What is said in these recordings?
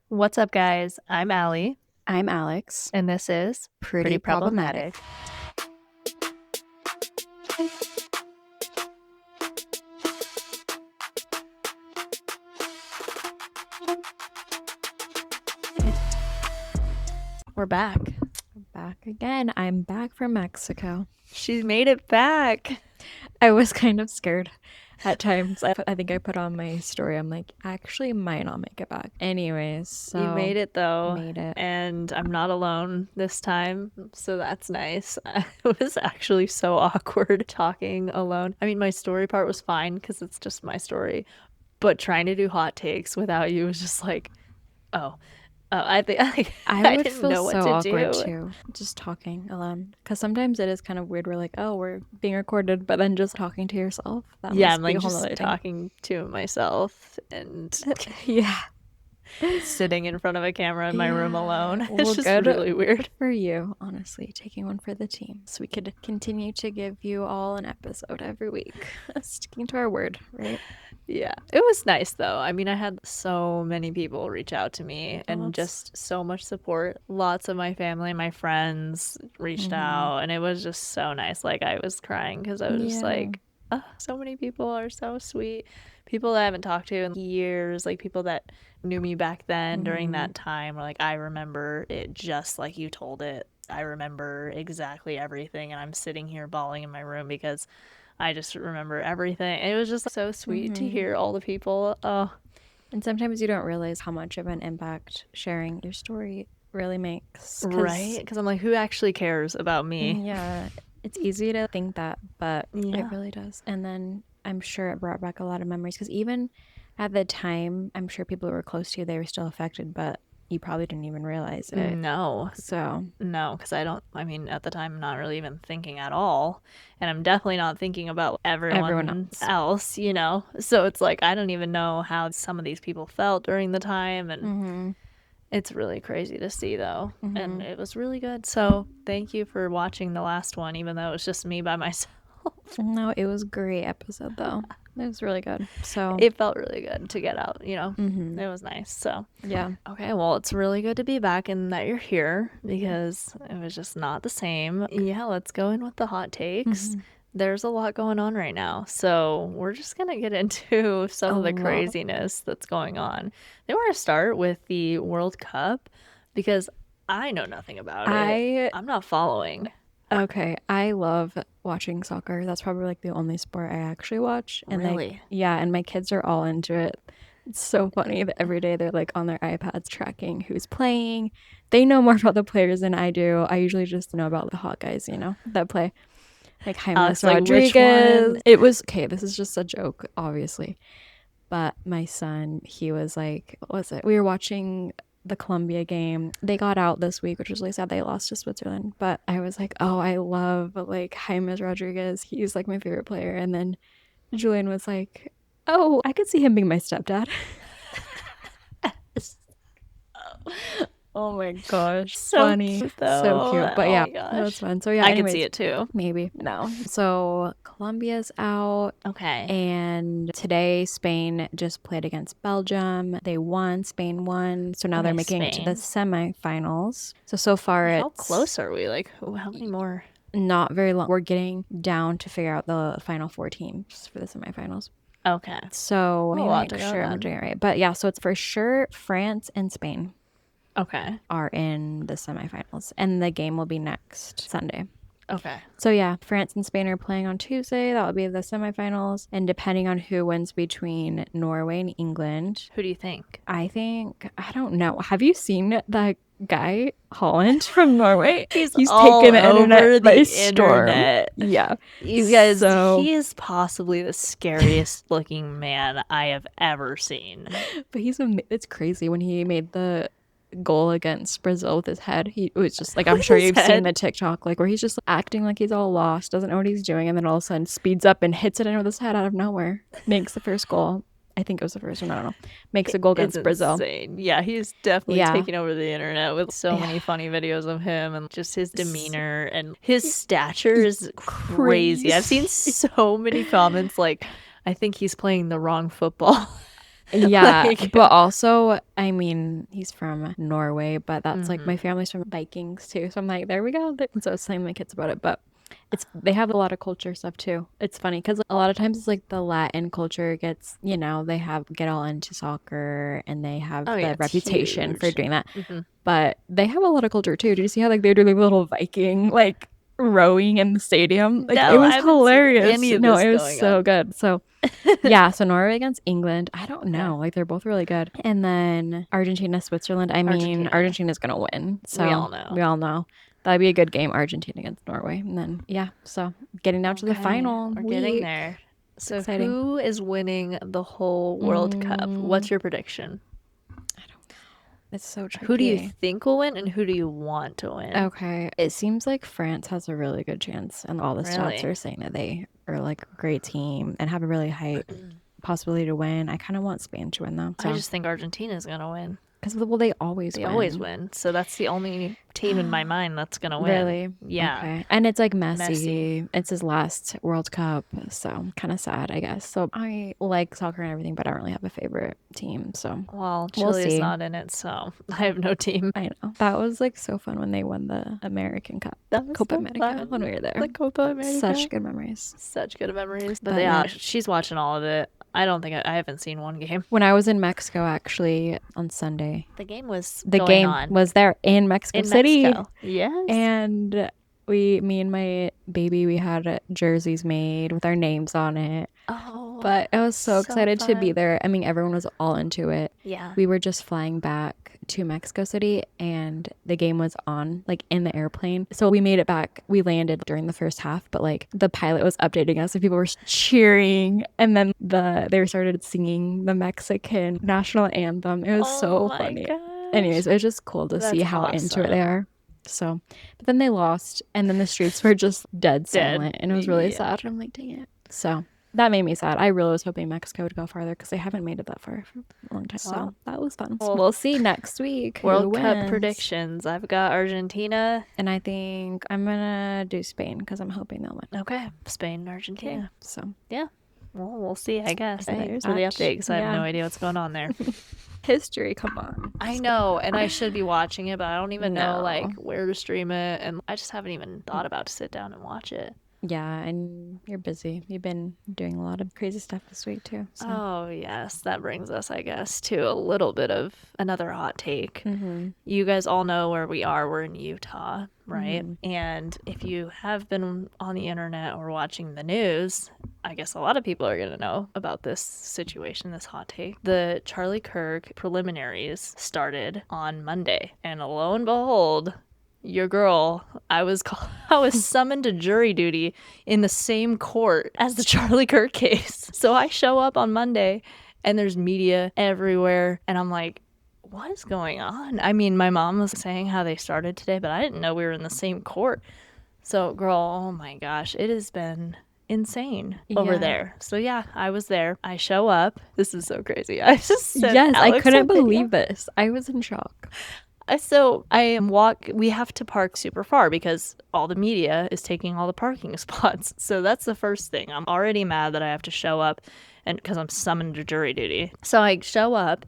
What's up, guys? I'm Allie, I'm Alex. and this is Pretty problematic. We're back. Back again. I'm back from Mexico. She made it back. I was kind of scared at times. I think I put on my story. I'm like, actually might not make it back. Anyways, so You made it, though. Made it. And I'm not alone this time, so that's nice. It was actually so awkward talking alone. I mean, my story part was fine because it's just my story, but trying to do hot takes without you was just like, oh. I think I would didn't feel know what so to awkward do. too, just talking alone. Because sometimes it is kind of weird. We're like, oh, we're being recorded, but then just talking to yourself. That Yeah, must I'm be like a whole just other thing. talking to myself and Yeah. sitting in front of a camera in my room alone. Well, It's just good really weird. for you, honestly, taking one for the team. So we could continue to give you all an episode every week. Sticking to our word, right? Yeah, it was nice though. I mean, I had so many people reach out to me and just so much support. Lots of my family, my friends reached out, and it was just so nice. Like, I was crying because I was just like, oh, so many people are so sweet. People that I haven't talked to in years, like people that knew me back then during that time, were like, I remember it just like you told it. I remember exactly everything, and I'm sitting here bawling in my room because I just remember everything. It was just so sweet to hear all the people. Oh, And sometimes you don't realize how much of an impact sharing your story really makes. right? Because I'm like, who actually cares about me? Yeah, it's easy to think that, but Yeah. it really does. And then I'm sure it brought back a lot of memories because even at the time, I'm sure people who were close to you, they were still affected, but you probably didn't even realize it. No, So, because I mean, at the time, I'm not really even thinking at all. And I'm definitely not thinking about everyone else, you know? So it's like, I don't even know how some of these people felt during the time. And it's really crazy to see, though. And it was really good. So thank you for watching the last one, even though it was just me by myself. no, it was a great episode though. It was really good. So, It felt really good to get out, you know? It was nice. So, yeah. okay, well, it's really good to be back and that you're here because it was just not the same. Yeah, let's go in with the hot takes. There's a lot going on right now. So, we're just going to get into some of the craziness that's going on. Then we're going to start with the World Cup because I know nothing about it. I'm not following. Okay, I love watching soccer. That's probably like the only sport I actually watch. And Really? and my kids are all into it. It's so funny that every day they're like on their iPads tracking who's playing. They know more about the players than I do. I usually just know about the hot guys, that play. Like James Rodriguez. It was okay, this is just a joke, obviously. But my son, he was like, what was it? We were watching the Colombia game. They got out this week, which was really sad. They lost to Switzerland. But I was like, oh, I love like James Rodriguez. He's like my favorite player. And then Julian was like, oh, I could see him being my stepdad. Oh my gosh. So funny. cute, though. So cute. But Oh yeah, my gosh. that was fun. So yeah, I can see it too. Maybe. No. So Colombia's out. Okay. And today Spain just played against Belgium. They won. Spain won. So now they're making it to the semifinals. So far how close are we? Like, how many more? Not very long. We're getting down to figure out the final 4 teams for the semifinals. Okay. So a lot to go sure I'm doing it right. But yeah, so it's for sure France and Spain. Okay. Are in the semifinals, and the game will be next Sunday. Okay. So yeah, France and Spain are playing on Tuesday. That will be the semifinals, and depending on who wins between Norway and England. Who do you think? I don't know. Have you seen that guy Holland from Norway? He's taken the internet by storm. Yeah, you guys. He is possibly the scariest looking man I have ever seen. But it's crazy when he made the goal against Brazil with his head. He was just like, I'm sure you've seen the TikTok, like where he's just acting like he's all lost, doesn't know what he's doing, and then all of a sudden speeds up and hits it in with his head out of nowhere. Makes the first goal. I think it was the first one. I don't know. Makes a goal against Brazil. Insane. Yeah, he's definitely taking over the internet with so many funny videos of him and just his demeanor and his stature is crazy. I've seen so many comments like, I think he's playing the wrong football. Yeah, Like, but also, I mean, he's from Norway, but that's like mhm. my family's from Vikings too. So I'm like, there we go. And so I was telling my kids about it, but they have a lot of culture stuff too. It's funny because a lot of times it's like the Latin culture gets, they get all into soccer and they have Oh yeah, the it's reputation for huge. doing that. Mhm. But they have a lot of culture too. Did you see how like they're doing little Viking like rowing in the stadium? Like it No, I was haven't seen hilarious. any of No, this it was going so on. good. So yeah, so Norway against England. I don't Okay. know. Like they're both really good. And then Argentina, Switzerland. I mean, Argentina. Argentina's gonna win. We So all know. we all know. That'd be a good game, Argentina against Norway. And then yeah, so getting down to the Okay, final we're getting week. there. It's So exciting. who is winning the whole World Cup? Mm, What's your prediction? I don't know. It's so Who do you tricky. think will win and who do you want to win? Okay, it seems like France has a really good chance, and all the stats Really? are saying that they are like a great team and have a really high possibility to win. I kind of want Spain to win though. I So just think Argentina's going to win. because well, they always They always win. win. So that's the only team in my mind that's going to win. Really? Yeah. Okay. And it's like Messi. Messi. It's his last World Cup, so kind of sad, I guess. So I like soccer and everything, but I don't really have a favorite team. So Well, we'll Chile is see. not in it, so I have no team. I know. That was like so fun when they won the American Cup, That was Copa so America, when we fun. were there. The Copa America. Such good memories. Such good memories. But But yeah, yeah, she's watching all of it. I don't think I haven't seen one game. when I was in Mexico actually on Sunday, The game was the going game on was there in Mexico in City. Mexico. Yes. And me and my baby, we had jerseys made with our names on it. Oh, But I was so so excited to be fun. there. I mean, everyone was all into it. Yeah. We were just flying back to Mexico City and the game was on, like in the airplane. So we made it back. We landed during the first half, but like the pilot was updating us and people were cheering. And then they started singing the Mexican national anthem. It was Oh so my funny. gosh. Anyways, it was just cool to see That's how into it they awesome. are. So, but then they lost, and then the streets were just dead Dead. silent, and it was really Yeah. sad. I'm like, dang it. So that made me sad. I really was hoping Mexico would go farther because they haven't made it that far for a long time. Wow. So that was fun. Well, We'll see next week who World Cup wins. predictions. I've got Argentina. And I think I'm gonna do Spain because I'm hoping they'll win. Okay. Spain, Okay, Argentina. so Yeah. Well, we'll see, I guess. so Thanks there's for the that. update because I have Yeah. no idea what's going on there. History, come on. I know, and I should be watching it, but I don't even know like No. where to stream it, and I just haven't even thought about to sit down and watch it. Yeah, and you're busy. You've been doing a lot of crazy stuff this week too. So. Oh, yes, that brings us, I guess, to a little bit of another hot take. Mm-hmm. You guys all know where we are. We're in Utah, right? Mm-hmm. And if you have been on the internet or watching the news, I guess a lot of people are going to know about this situation, this hot take. The Charlie Kirk preliminaries started on Monday, and lo and behold, your girl, I was summoned to jury duty in the same court as the Charlie Kirk case. So I show up on Monday and there's media everywhere and I'm like, what is going on? I mean, my mom was saying how they started today, but I didn't know we were in the same court. So, girl, oh my gosh, it has been insane over Yeah. there. So yeah, I was there. I show up. This is so crazy. I just sent Yes, I Alex couldn't a video. believe this. I was in shock. So we have to park super far because all the media is taking all the parking spots. So that's the first thing. I'm already mad that I have to show up and because I'm summoned to jury duty. So I show up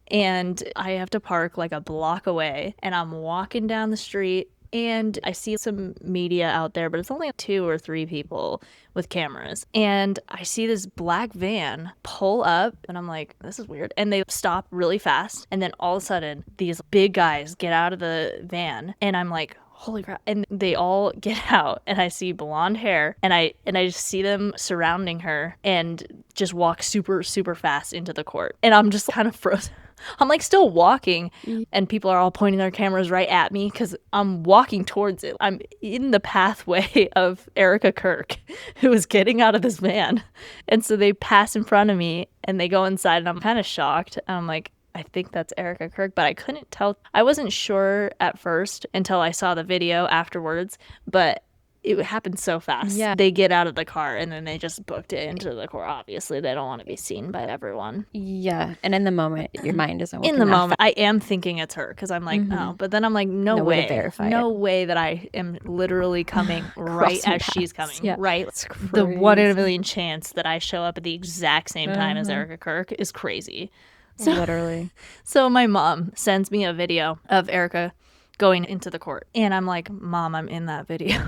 and I have to park like a block away and I'm walking down the street and I see some media out there, but it's only 2 or 3 people with cameras. And I see this black van pull up, and I'm like, this is weird. And they stop really fast. And then all of a sudden, these big guys get out of the van, and I'm like, holy crap. And they all get out, and I see blonde hair, and I just see them surrounding her and just walk super, super fast into the court. And I'm just kind of frozen. I'm like still walking and people are all pointing their cameras right at me because I'm walking towards it. I'm in the pathway of Erica Kirk, who is getting out of this van. And so they pass in front of me and they go inside and I'm kind of shocked. And I'm like, I think that's Erica Kirk, but I couldn't tell. I wasn't sure at first until I saw the video afterwards, but it happened so fast. Yeah. They get out of the car and then they just booked it into the court. Obviously, they don't want to be seen by everyone. Yeah. And in the moment, your mind isn't working In the that moment, I am thinking it's her because I'm like, oh, but then I'm like, no way to way. verify No way that I am literally coming right as she's coming. Yeah. Right. It's The 1 in a crazy. million chance that I show up at the exact same time as Erica Kirk is crazy. So, Literally. So my mom sends me a video of Erica going into the court. And I'm like, Mom, I'm in that video.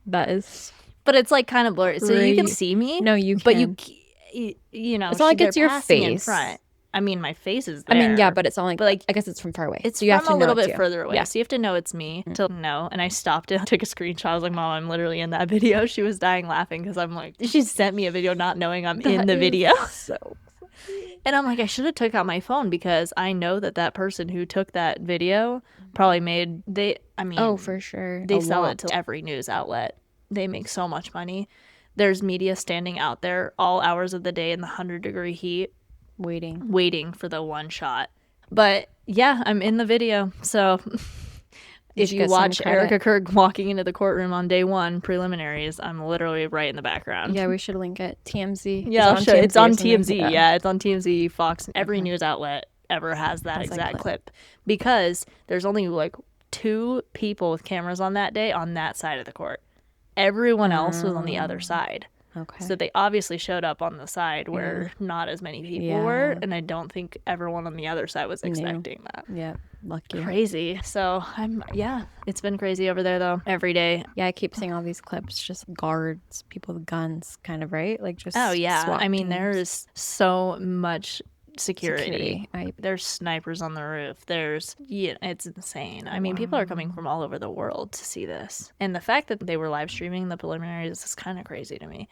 That is But it's like kind of blurry. So you can crazy. see me. No, you But can't. you know, It's not like they're it's your passing in face. front. I mean, my face is I there. mean, yeah, but it's not like, But like, I guess it's from far away. it's so you have from to a little know it's bit you. further away. Yeah. So you have to know it's me to know. And I stopped it, took a screenshot. I was like, Mom, I'm literally in that video. She was dying laughing because I'm like, she sent me a video not knowing I'm in the video. So And I'm like, I should have took out my phone because I know that person who took that video probably made oh, for sure. They sell it to every news outlet. They make so much money. There's media standing out there all hours of the day in the 100-degree heat waiting for the one shot. But yeah, I'm in the video. So if you watch Erica Kirk walking into the courtroom on day 1 preliminaries, I'm literally right in the background. Yeah, we should link it. TMZ. Yeah, I'll show it's on TMZ. Yeah, it's on TMZ, Fox. Every news outlet ever has that exact clip because there's only like 2 people with cameras on that day on that side of the court. Everyone else was on the other side. Okay. So they obviously showed up on the side where not as many people were, and I don't think everyone on the other side was expecting that. Yeah, lucky. Crazy. So it's been crazy over there though. Every day. Yeah, I keep seeing all these clips, just guards, people with guns, kind of, right? Like just I mean, there's so much security. I There's snipers on the roof. It's insane. I mean, people are coming from all over the world to see this. And the fact that they were live streaming the preliminaries is kind of crazy to me.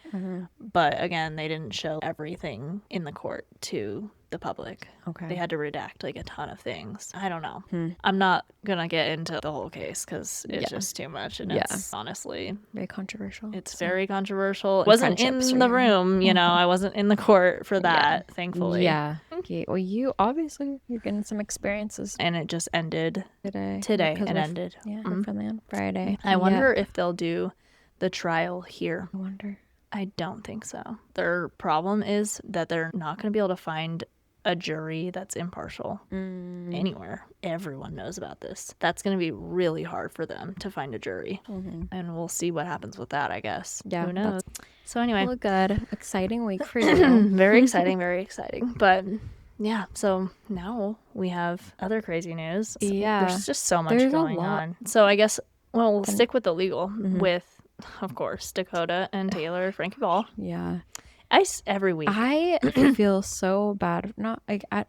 But again, they didn't show everything in the court to the public. Okay. They had to redact like a ton of things. I don't know. I'm not gonna get into the whole case because it's just too much, and it's honestly very controversial. It's very controversial. Wasn't in the room, you know. I wasn't in the court for that, thankfully. Yeah. Okay. Well, you're getting some experiences, and it just ended today. It ended. Yeah, hopefully on Friday. I wonder if they'll do the trial here. I wonder. I don't think so. Their problem is that they're not going to be able to find a jury that's impartial anywhere. Everyone knows about this. That's going to be really hard for them to find a jury. And we'll see what happens with that, I guess. Yeah. Who knows? So anyway. Well, good. Exciting week for you. Very exciting, very exciting. But yeah, so now we have other crazy news. Yeah. There's just so much going on. So I guess, we'll stick with the legal with, of course, Dakota and Taylor, Frankie Ball. Yeah. Every week. I feel so bad. Not like it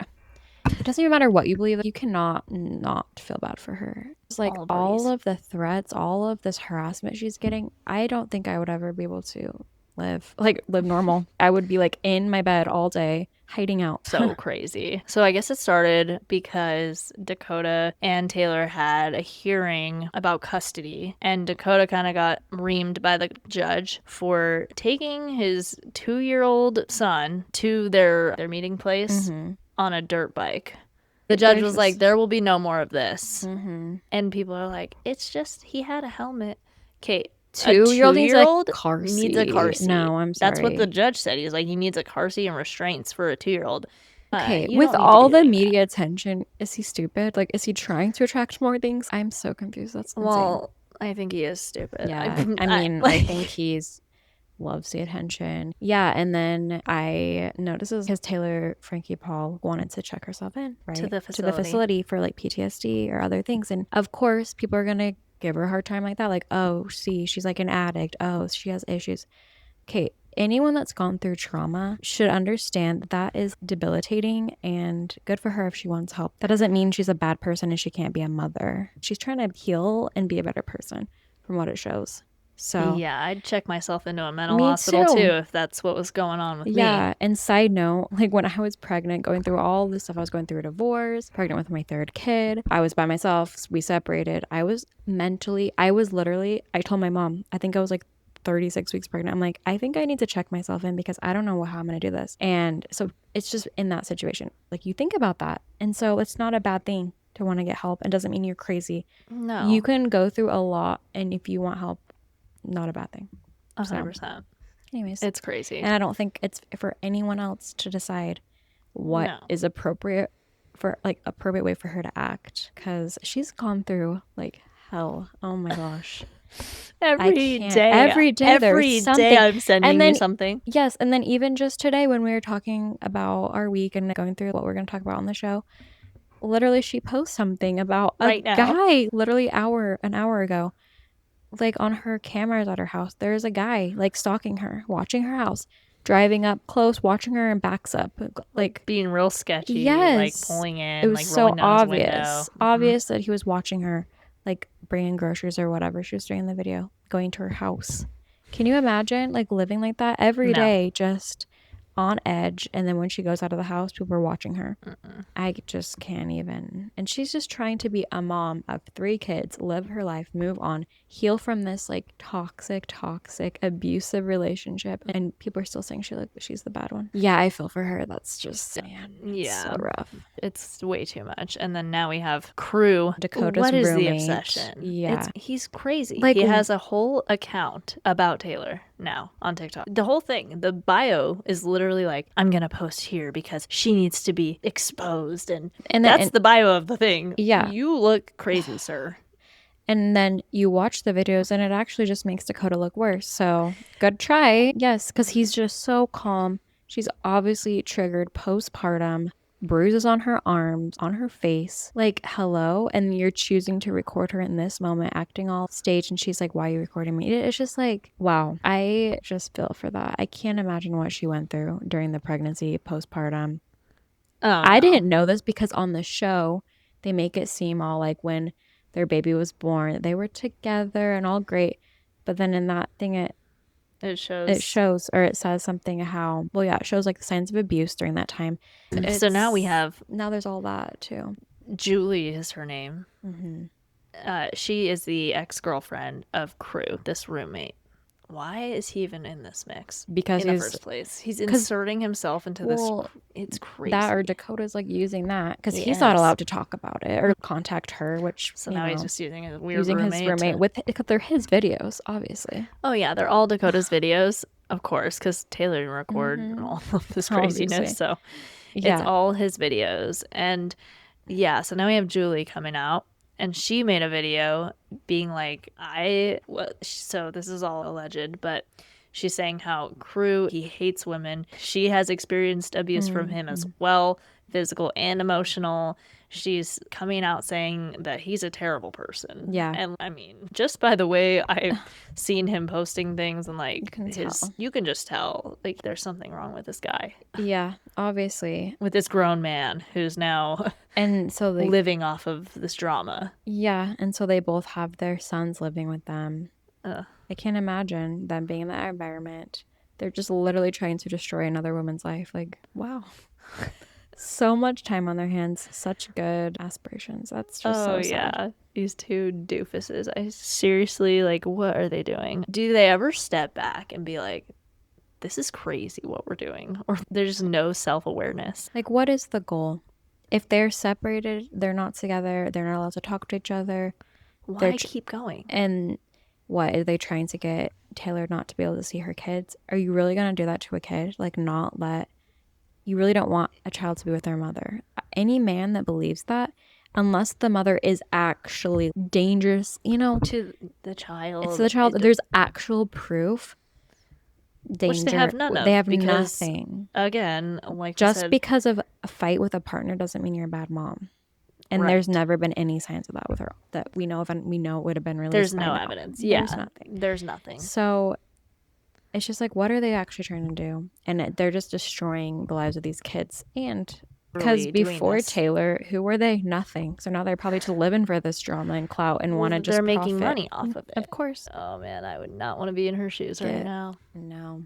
doesn't even matter what you believe. You cannot not feel bad for her. It's like all of the threats, all of this harassment she's getting. I don't think I would ever be able to live normal. I would be like in my bed all day, hiding out. So crazy. So I guess it started because Dakota and Taylor had a hearing about custody, and Dakota kind of got reamed by the judge for taking his 2-year-old son to their meeting place on a dirt bike. The judge was like, there will be no more of this. And people are like, it's just he had a helmet. Okay. 2-year-old needs a car seat. No, I'm sorry. That's what the judge said. He's like, he needs a car seat and restraints for a 2-year-old. Okay, with all the media attention, is he stupid? Like, is he trying to attract more things? I'm so confused. That's insane. Well, I think he is stupid. Yeah, I think he's loves the attention. Yeah, and then I noticed because Taylor Frankie Paul wanted to check herself in, right? To the facility for like PTSD or other things. And of course, people are going to give her a hard time like that. Like, oh, see, she's like an addict. Oh, she has issues. Okay, anyone that's gone through trauma should understand that is debilitating, and good for her if she wants help. That doesn't mean she's a bad person and she can't be a mother. She's trying to heal and be a better person from what it shows. So yeah, I'd check myself into a mental hospital too if that's what was going on with me. Yeah, and side note, like when I was pregnant, going through all this stuff, I was going through a divorce, pregnant with my 3rd kid. I was by myself. We separated. I told my mom, I think I was like 36 weeks pregnant. I'm like, I think I need to check myself in because I don't know how I'm going to do this. And so it's just in that situation. Like, you think about that. And so it's not a bad thing to want to get help. It doesn't mean you're crazy. No. You can go through a lot, and if you want help, not a bad thing. 100%. Anyways, it's crazy. And I don't think it's for anyone else to decide what is appropriate way for her to act, because she's gone through like hell. Oh my gosh. Every day there's something. I'm sending you something. Yes, and then even just today when we were talking about our week and going through what we're going to talk about on the show, literally she posts something about a guy literally an hour ago, like on her cameras at her house. There's a guy like stalking her, watching her house, driving up close, watching her, and backs up, like being real sketchy. Yes, like pulling in. It was like so rolling down obvious, his window. obvious that he was watching her, like bringing groceries or whatever she was doing in the video, going to her house. Can you imagine like living like that every day, just on edge, and then when she goes out of the house, people are watching her? I just can't even. And she's just trying to be a mom of 3 kids, live her life, move on, heal from this like toxic, abusive relationship, and people are still saying she's the bad one. Yeah, I feel for her. That's just so rough. It's way too much. And then now we have Crew, Dakota's what is roommate. The obsession? Yeah, he's crazy. Like, he has a whole account about Taylor now on TikTok. The whole thing, the bio is literally like, I'm gonna post here because she needs to be exposed, and that's the bio of the thing. Yeah, you look crazy, sir. And then you watch the videos and it actually just makes Dakota look worse. So good try. Yes, because he's just so calm. She's obviously triggered postpartum, bruises on her arms, on her face. Like, hello? And you're choosing to record her in this moment, acting all staged. And she's like, why are you recording me? It's just like, wow. I just feel for that. I can't imagine what she went through during the pregnancy, postpartum. I didn't know this because on the show, they make it seem all like when their baby was born, they were together and all great. But then in that thing, it shows, or it says something how, it shows like the signs of abuse during that time. So now there's all that too. Julie is her name. She is the ex-girlfriend of Crew, this roommate. Why is he even in this mix? Because in the first place, he's inserting himself into this. It's crazy. That or Dakota's like using that because he's not allowed to talk about it or contact her. Which so now he's just using his roommate because they're his videos, obviously. Oh yeah, they're all Dakota's videos, of course, because Taylor didn't record all of this craziness. Obviously. So it's all his videos, and so now we have Julie coming out. And she made a video being like, so this is all alleged, but she's saying how Crew, he hates women. She has experienced abuse from him as well, physical and emotional. She's coming out saying that he's a terrible person. Yeah. And I mean, just by the way I've seen him posting things and like you can just tell like there's something wrong with this guy. Yeah, obviously. With this grown man who's now living off of this drama. Yeah, and so they both have their sons living with them. I can't imagine them being in that environment. They're just literally trying to destroy another woman's life. Like, wow. So much time on their hands, such good aspirations. That's just so sad. These 2 doofuses. I seriously, like, what are they doing? Do they ever step back and be like, this is crazy what we're doing? Or there's no self-awareness? Like, what is the goal? If they're separated, they're not together, they're not allowed to talk to each other. Why keep going? And what, are they trying to get Taylor not to be able to see her kids? Are you really going to do that to a kid? Like, you really don't want a child to be with their mother. Any man that believes that, unless the mother is actually dangerous, to the child. It's to the child. There's actual proof. Danger. Which they have none of. They have nothing. Again, like just because of a fight with a partner doesn't mean you're a bad mom. And there's never been any signs of that with her that we know of, and we know it would have been released. There's no evidence. Yeah. There's nothing. So it's just like, what are they actually trying to do? And they're just destroying the lives of these kids. And because before Taylor, who were they? Nothing. So now they're probably just living for this drama and clout and want to just they're making money off of it. Of course. Oh man, I would not want to be in her shoes right now. No.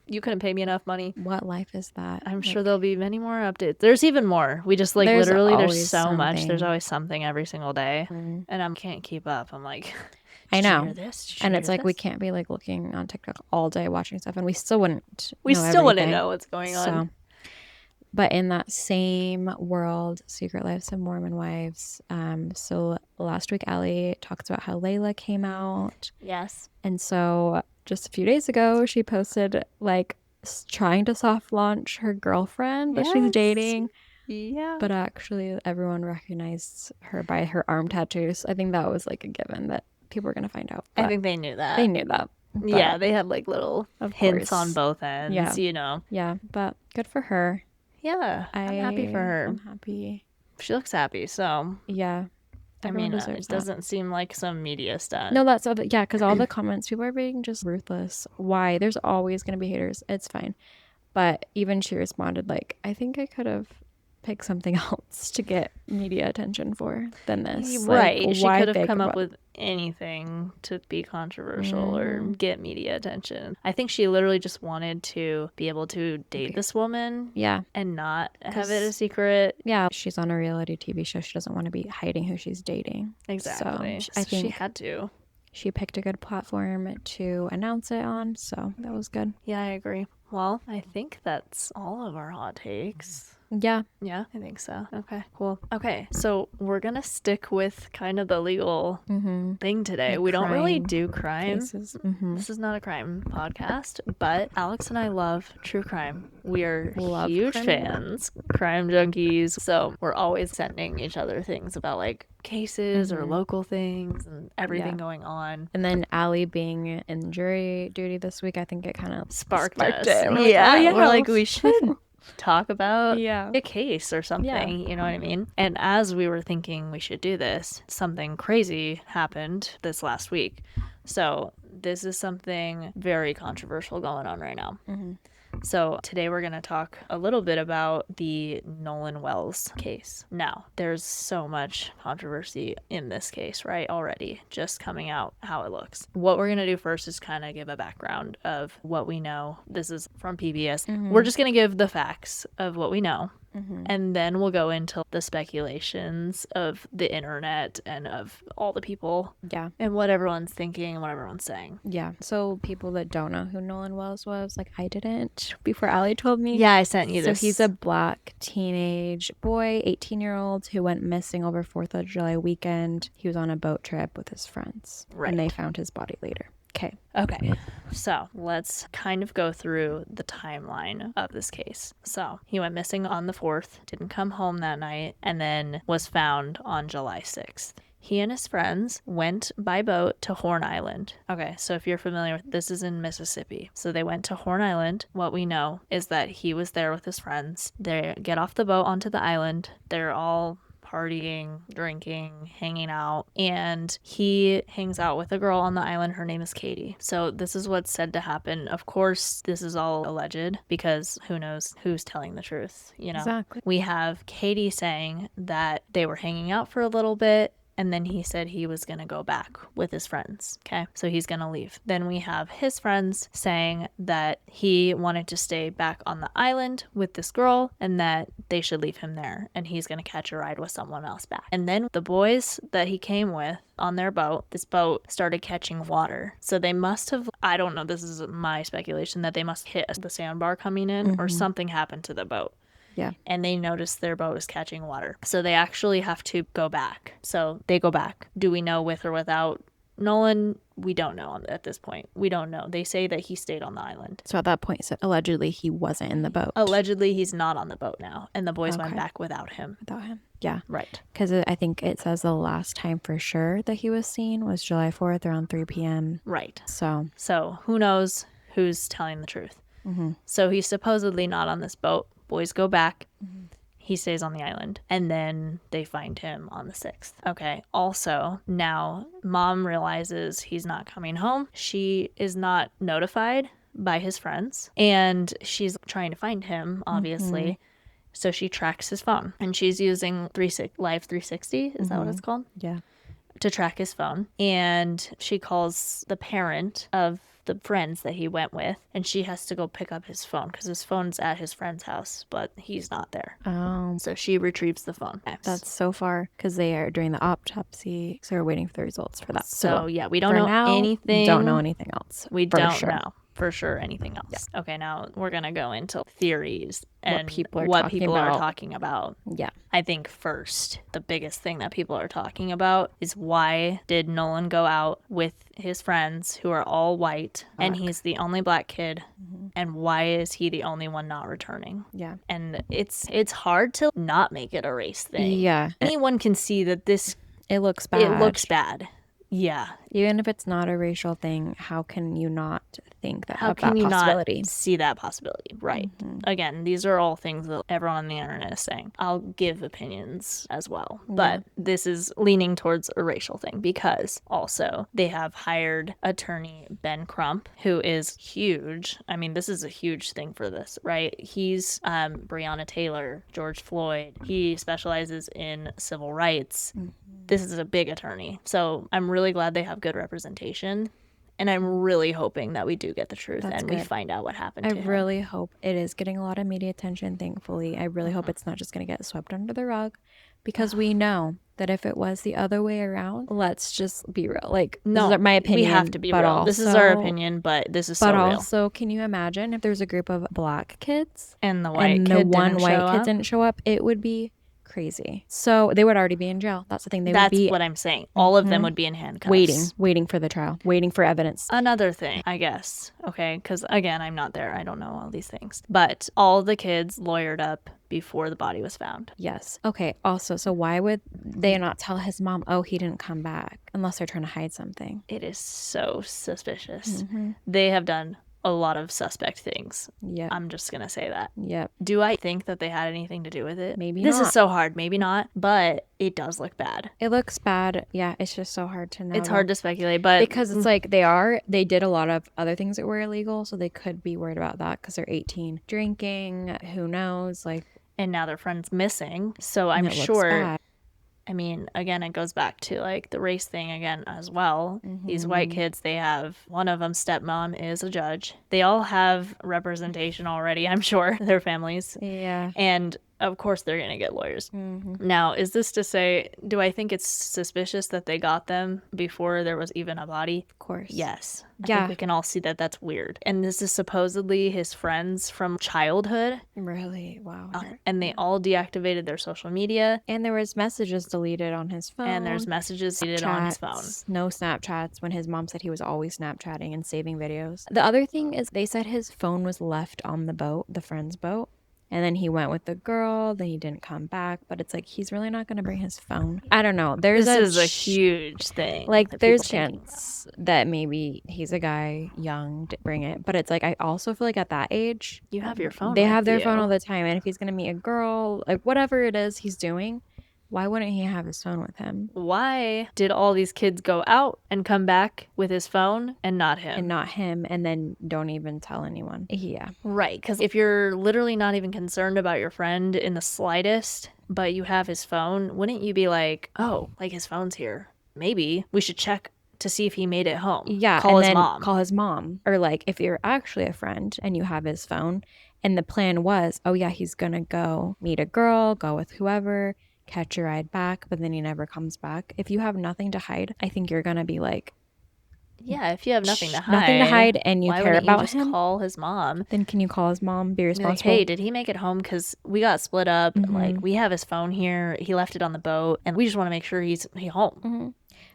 You couldn't pay me enough money. What life is that? I'm sure there'll be many more updates. There's even more. We just there's so much. There's always something every single day. And I can't keep up. I'm like, I know. And it's like we can't be like looking on TikTok all day watching stuff, and we still wouldn't. We still wouldn't know what's going on. So But in that same world, Secret Lives of Mormon Wives, so last week Allie talked about how Layla came out. Yes. And so just a few days ago, she posted like trying to soft launch her girlfriend that she's dating. Yeah. But actually, everyone recognized her by her arm tattoos. I think that was like a given that people were going to find out. I think they knew that. They knew that. Yeah, they had like little hints on both ends, you know. Yeah, but good for her. Yeah, I'm happy for her. I'm happy. She looks happy, so. Yeah. I mean, it doesn't seem like some media stunt. No, that's yeah, because all the comments, people are being just ruthless. Why? There's always going to be haters. It's fine. But even she responded like, I think I could have picked something else to get media attention for than this. Right. Like, she could have come up with anything to be controversial or get media attention. I think she literally just wanted to be able to date this woman. Yeah. And not have it a secret. Yeah. She's on a reality TV show. She doesn't want to be hiding who she's dating. Exactly. So I think she had to. She picked a good platform to announce it on. So that was good. Yeah, I agree. Well, I think that's all of our hot takes. Yeah. Yeah, I think so. Okay, cool. Okay, so we're going to stick with kind of the legal thing today. We don't really do crime. This is not a crime podcast, but Alex and I love true crime. We are huge fans, crime junkies. So we're always sending each other things about like cases or local things and everything going on. And then Allie being in jury duty this week, I think it kind of sparked us. it. We're like, we should talk about a case or something, you know what I mean? And as we were thinking we should do this, something crazy happened this last week. So this is something very controversial going on right now. So today we're going to talk a little bit about the Nolan Wells case. Now, there's so much controversy in this case, right? Already just coming out how it looks. What we're going to do first is kind of give a background of what we know. This is from PBS. We're just going to give the facts of what we know. And then we'll go into the speculations of the internet and of all the people. Yeah. And what everyone's thinking and what everyone's saying. Yeah. So people that don't know who Nolan Wells was, like I didn't before Allie told me. Yeah, I sent you this. So he's a black teenage boy, 18-year-old who went missing over 4th of July weekend. He was on a boat trip with his friends. Right. And they found his body later. Okay. So let's kind of go through the timeline of this case. So he went missing on the 4th, didn't come home that night, and then was found on July 6th. He and his friends went by boat to Horn Island. Okay, so if you're familiar with this, is in Mississippi. So they went to Horn Island. What we know is that he was there with his friends. They get off the boat onto the island. They're all partying, drinking, hanging out, and he hangs out with a girl on the island. Her name is Katie. So this is what's said to happen. Of course, this is all alleged because who knows who's telling the truth, you know? Exactly. We have Katie saying that they were hanging out for a little bit, and then he said he was going to go back with his friends. Okay. So he's going to leave. Then we have his friends saying that he wanted to stay back on the island with this girl and that they should leave him there and he's going to catch a ride with someone else back. And then the boys that he came with on their boat, this boat started catching water. So they must have, I don't know, this is my speculation, that they must hit the sandbar coming in or something happened to the boat. Yeah. And they noticed their boat is catching water. So they actually have to go back. So they go back. Do we know with or without Nolan? We don't know at this point. We don't know. They say that he stayed on the island. So at that point, so allegedly he wasn't in the boat. Allegedly he's not on the boat now. And the boys went back without him. Yeah. Right. Because I think it says the last time for sure that he was seen was July 4th around 3 p.m. Right. So who knows who's telling the truth. So he's supposedly not on this boat. Boys go back. He stays on the island. And then they find him on the 6th. Okay. Also, now mom realizes he's not coming home. She is not notified by his friends. And she's trying to find him, obviously. So she tracks his phone. And she's using Live 360. Is that what it's called? Yeah. To track his phone. And she calls the parent of the friends that he went with, and she has to go pick up his phone because his phone's at his friend's house, but he's not there. Oh. So she retrieves the phone. That's so far because they are doing the autopsy, so we're waiting for the results for that. So yeah, we don't know anything. Don't know anything else. We don't know. for sure anything else. Yeah. Okay, now we're going to go into theories and what people are talking about. Yeah. I think first, the biggest thing that people are talking about is why did Nolan go out with his friends who are all white and he's the only black kid, and why is he the only one not returning? Yeah. And it's hard to not make it a race thing. Yeah. Anyone can see that it looks bad. It looks bad. Yeah. Even if it's not a racial thing, how can you not think that how of can that you possibility? not see that possibility? Right. Again, these are all things that everyone on the internet is saying. I'll give opinions as well, but this is leaning towards a racial thing because also they have hired attorney Ben Crump, who is huge. I mean, this is a huge thing for this, right? He's Breonna Taylor, George Floyd. He specializes in civil rights. This is a big attorney. So I'm really glad they have good representation. And I'm really hoping that we do get the truth we find out what happened to him. I really hope it is getting a lot of media attention, thankfully. I really hope it's not just going to get swept under the rug, because we know that if it was the other way around, let's just be real. Like, no, this is my opinion. We have to be real. Also, this is our opinion, but this is so real. But also, can you imagine if there's a group of black kids and the white kid didn't show up? It would be crazy. So they would already be in jail. That's the thing. That's what I'm saying. All of them would be in handcuffs. Waiting for the trial. Waiting for evidence. Another thing, I guess. Okay, because again, I'm not there. I don't know all these things. But all the kids lawyered up before the body was found. Yes. Okay, also, so why would they not tell his mom, oh, he didn't come back, unless they're trying to hide something? It is so suspicious. They have done a lot of suspect things. Yeah. I'm just going to say that. Yep. Do I think that they had anything to do with it? Maybe this not. This is so hard. Maybe not, but it does look bad. It looks bad. Yeah, it's just so hard to know. It's hard to speculate, but because it's like they did a lot of other things that were illegal, so they could be worried about that because they're 18. Drinking, who knows, like, and now their friend's missing. So I'm sure I mean, again, it goes back to like the race thing again as well. These white kids, they have, one of them, stepmom, is a judge. They all have representation already, I'm sure, their families. Yeah. And of course they're going to get lawyers. Now, is this to say, do I think it's suspicious that they got them before there was even a body? Of course. Yes. I think we can all see that that's weird. And this is supposedly his friends from childhood. Really? Wow. And they all deactivated their social media. And there was messages deleted on his phone. And there's messages deleted on his phone. No Snapchats, when his mom said he was always Snapchatting and saving videos. The other thing is they said his phone was left on the boat, the friend's boat. And then he went with the girl, then he didn't come back. But it's like, he's really not going to bring his phone. I don't know. This is a huge thing. Like, there's chance that maybe he's a guy, young, to bring it. But it's like, I also feel like at that age, you have your phone. They have their phone all the time. And if he's going to meet a girl, like whatever it is he's doing, why wouldn't he have his phone with him? Why did all these kids go out and come back with his phone and not him? And then don't even tell anyone. Yeah. Right, because if you're literally not even concerned about your friend in the slightest, but you have his phone, wouldn't you be like, oh, like his phone's here. Maybe we should check to see if he made it home. Yeah. Call his mom. Or like if you're actually a friend and you have his phone and the plan was, oh yeah, he's going to go meet a girl, go with whoever, catch a ride back, but then he never comes back. If you have nothing to hide, I think you're gonna be like, yeah, if you have nothing to hide and you care about him, call his mom. Then can you call his mom, be responsible? Like, hey, did he make it home? Because we got split up. Like, we have his phone here, he left it on the boat, and we just want to make sure he's home.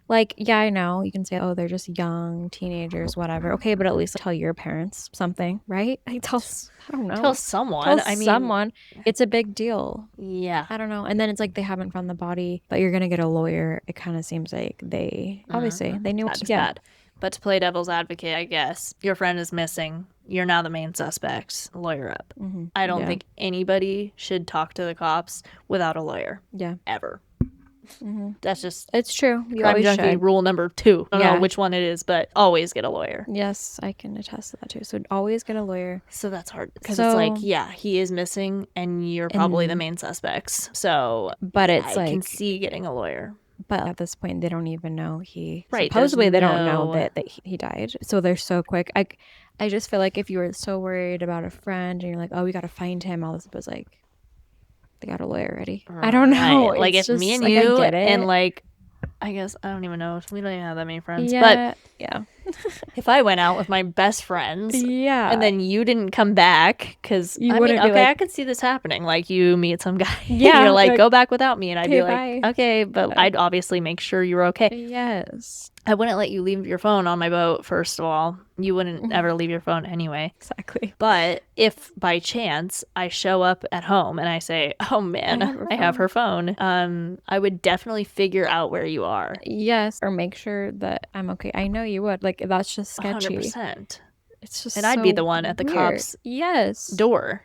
Like, yeah, I know you can say, oh, they're just young teenagers, whatever. Okay, but at least tell your parents something, right? I don't know. Tell someone. Someone. It's a big deal. Yeah. I don't know. And then it's like they haven't found the body, but you're gonna get a lawyer. It kind of seems like they obviously they knew what to do. Bad. But to play devil's advocate, I guess your friend is missing. You're now the main suspects. Lawyer up. I don't think anybody should talk to the cops without a lawyer. Yeah. Ever. That's just, it's true. You crime junkie should. Rule number 2. I don't know which one it is, but always get a lawyer. Yes, I can attest to that too. So always get a lawyer. So that's hard because it's like, yeah, he is missing and you're probably the main suspects. So but it's I can see getting a lawyer. But at this point, they don't even know supposedly they don't know that he died. So they're so quick. I just feel like if you were so worried about a friend and you're like, oh, we got to find him, all this was like, they got a lawyer ready. I don't know. Like, if me and you and like I guess I don't even know. We don't even have that many friends. Yeah. But Yeah. if I went out with my best friends Yeah. and then you didn't come back, because You I mean, wouldn't be okay, like- I could see this happening. Like you meet some guy and Yeah, you're like, like, go back without me. And I'd be "Okay, like, bye." okay, but Yeah. I'd obviously make sure you were okay. Yes. I wouldn't let you leave your phone on my boat, first of all. You wouldn't ever leave your phone anyway. Exactly. But if by chance I show up at home and I say, oh man, I have her phone, I would definitely figure out where you are. Yes. Or make sure that I'm okay. I know you would. Like, that's just sketchy. 100%. It's just And I'd be the one at the weird. cops' Yes. door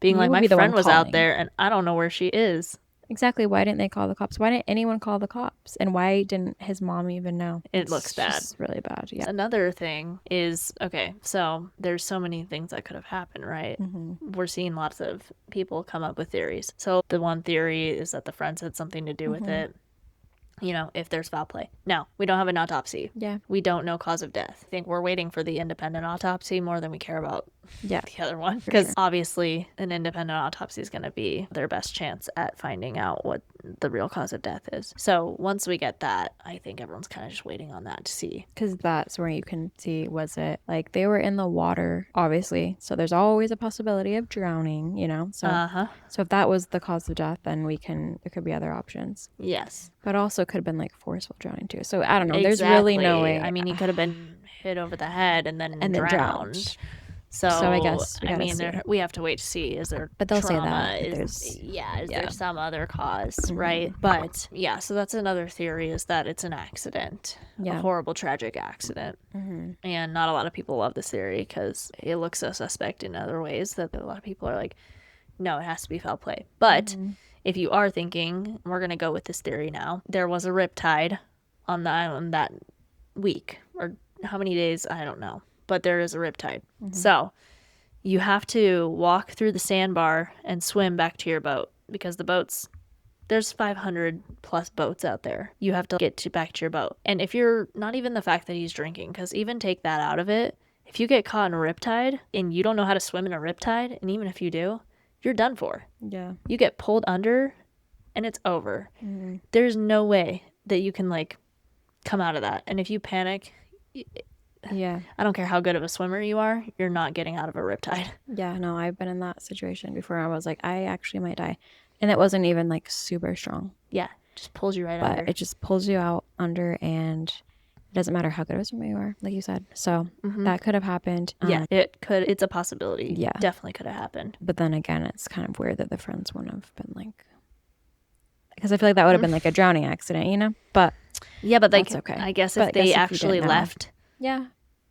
being You like, would my be the friend one was out calling. there and I don't know where she is. Exactly. Why didn't they call the cops? Why didn't anyone call the cops? And why didn't his mom even know? It looks bad. Just really bad. Yeah. Another thing is, okay, so there's so many things that could have happened, right? We're seeing lots of people come up with theories. So the one theory is that the friends had something to do with it. You know, if there's foul play. Now, we don't have an autopsy. Yeah. We don't know cause of death. I think we're waiting for the independent autopsy more than we care about Yeah. the other one. Because obviously, an independent autopsy is going to be their best chance at finding out what the real cause of death is. So once we get that, I think everyone's kind of just waiting on that to see. Because that's where you can see, was it like they were in the water, obviously. So there's always a possibility of drowning, you know? So, so if that was the cause of death, then there could be other options. Yes. But also could have been like forceful drowning too. So I don't know. Exactly. There's really no way. I mean, he could have been hit over the head and then drowned. So I guess we I gotta mean, see. we have to wait to see. Is there But they'll trauma? say that. Is there some other cause, right? But yeah, so that's another theory, is that it's an accident, a horrible, tragic accident. And not a lot of people love this theory because it looks so suspect in other ways that a lot of people are like, no, it has to be foul play. But if you are thinking, we're going to go with this theory now, there was a riptide on the island that week, or how many days, I don't know. But there is a riptide. So you have to walk through the sandbar and swim back to your boat, because the boats, there's 500 plus boats out there. You have to get back to your boat. And if you're not even the fact that he's drinking, because even take that out of it, if you get caught in a riptide and you don't know how to swim in a riptide, and even if you do, you're done for. Yeah. You get pulled under and it's over. There's no way that you can like come out of that. And if you panic, Yeah. I don't care how good of a swimmer you are, you're not getting out of a riptide. Yeah, no, I've been in that situation before. I was like, I actually might die. And it wasn't even like super strong. Yeah, just pulls you right But under. it just pulls you out under, and it doesn't matter how good of a swimmer you are, like you said. So that could have happened. Yeah, it could. It's a possibility. Yeah. Definitely could have happened. But then again, it's kind of weird that the friends wouldn't have been like, because I feel like that would have been like a drowning accident, you know? But yeah, but like, that's okay. I guess But if they if you actually didn't know. left Yeah.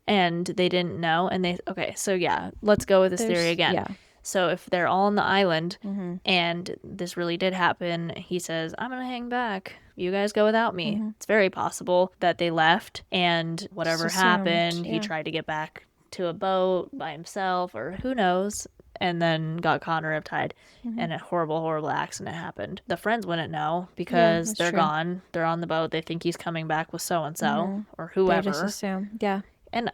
and they didn't know, and they, okay, so yeah, let's go with this theory again. Yeah. So if they're all on the island and this really did happen, he says, I'm going to hang back. You guys go without me. It's very possible that they left and whatever Just assumed, happened, yeah. he tried to get back to a boat by himself, or who knows, and then got caught in a riptide and a horrible, horrible accident happened. The friends wouldn't know because that's they're true. gone. They're on the boat. They think he's coming back with so-and-so or They whoever. just assume. Yeah. And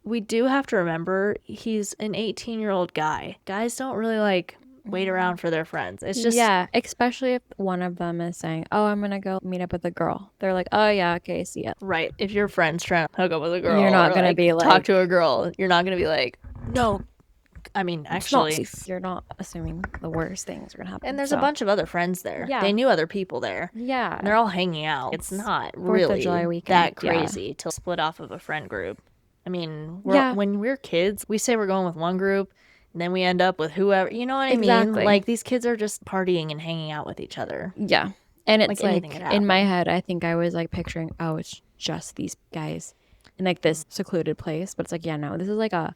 we do have to remember he's an 18-year-old guy. Guys don't really like wait around for their friends. It's just Yeah, especially if one of them is saying, "Oh, I'm gonna go meet up with a girl." They're like, "Oh yeah, okay, see ya." right. If your friend's trying to hook up with a girl, You're not or, gonna like, be talk like- to a girl. You're not gonna be like, no. I mean, actually, You're not assuming the worst things are gonna happen. and there's a bunch of other friends there. Yeah. They knew other people there. Yeah. And they're all hanging out. It's not of really July that weekend, yeah. crazy to split off of a friend group. I mean, Yeah. when we're kids, we say we're going with one group, and then we end up with whoever. You know what I Exactly. mean? Like, these kids are just partying and hanging out with each other. Yeah. And it's Like, like, anything could in my happen. head, I think I was like picturing, oh, it's just these guys in like this secluded place. But it's like, yeah, no, this is like a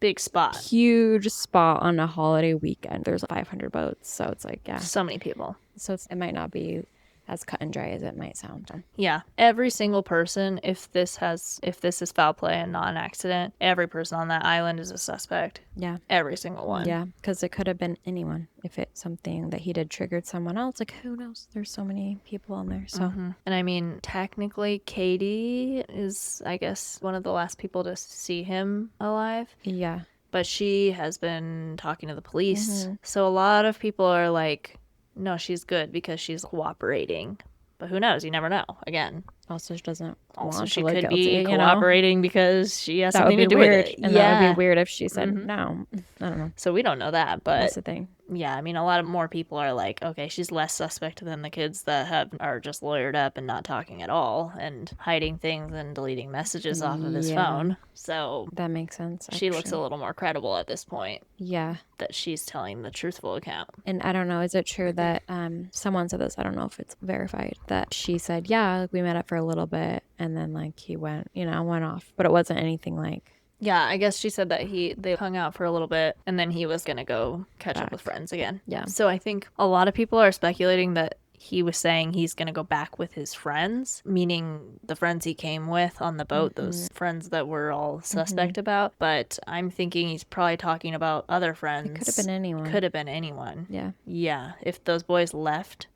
Big spot. huge spot on a holiday weekend. There's 500 boats. So it's like, yeah. So many people. So it might not be as cut and dry as it might sound. Yeah. Every single person, if this is foul play and not an accident, every person on that island is a suspect. Yeah. Every single one. Yeah, because it could have been anyone. If it's something that he did triggered someone else, like who knows? There's so many people on there. So And I mean, technically, Katie is, I guess, one of the last people to see him alive. yeah, But she has been talking to the police. So a lot of people are like, no, she's good because she's cooperating. But who knows? You never know. Again, Also, she doesn't also want she to look could guilty, be you know? cooperating because she has That would something be to do with weird. it. And that would be Yeah. weird if she said no. I don't know. So we don't know that, but That's the thing. yeah, I mean, a lot of more people are like, okay, she's less suspect than the kids that are just lawyered up and not talking at all and hiding things and deleting messages off of his phone. So that makes sense. She looks a little more credible at this point. Yeah. That she's telling the truthful account. And I don't know, is it true that someone said this? I don't know if it's verified. That she said, yeah, we met up for a little bit, and then like he went off, but it wasn't anything like. Yeah, I guess she said that they hung out for a little bit and then he was going to go catch up with friends again. Yeah. So I think a lot of people are speculating that he was saying he's going to go back with his friends, meaning the friends he came with on the boat, those friends that we're all suspect about. But I'm thinking he's probably talking about other friends. It could have been anyone. Could have been anyone. Yeah. Yeah. If those boys left,